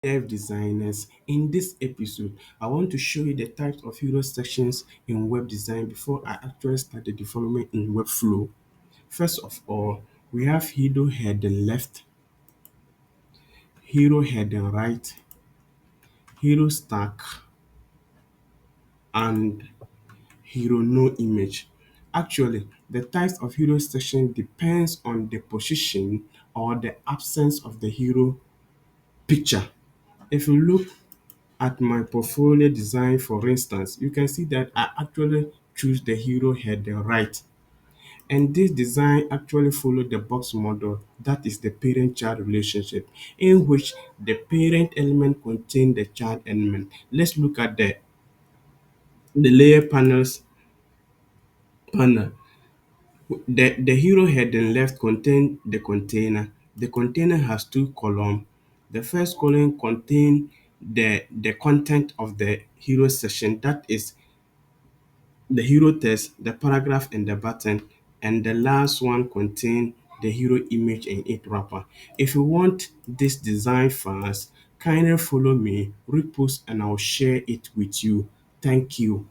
dev designers. In this episode, I want to show you the types of hero sections in web design before I actually start the development in Webflow. First of all, we have hero heading left, hero heading right, hero stack, and hero no image. Actually, the types of hero section depends on the position or the absence of the hero picture. If you look at my portfolio design, for instance, you can see that I actually choose the hero heading right. And this design actually follow the box model, that is the parent-child relationship, in which the parent element contain the child element. Let's look at the layer panel. The hero heading left contain the container. The container has two columns. The first column contain the content of the hero section, that is the hero text, the paragraph, and the button, and the last one contain the hero image and its wrapper. If you want this design fast, kindly follow me, repost, and I'll share it with you. Thank you.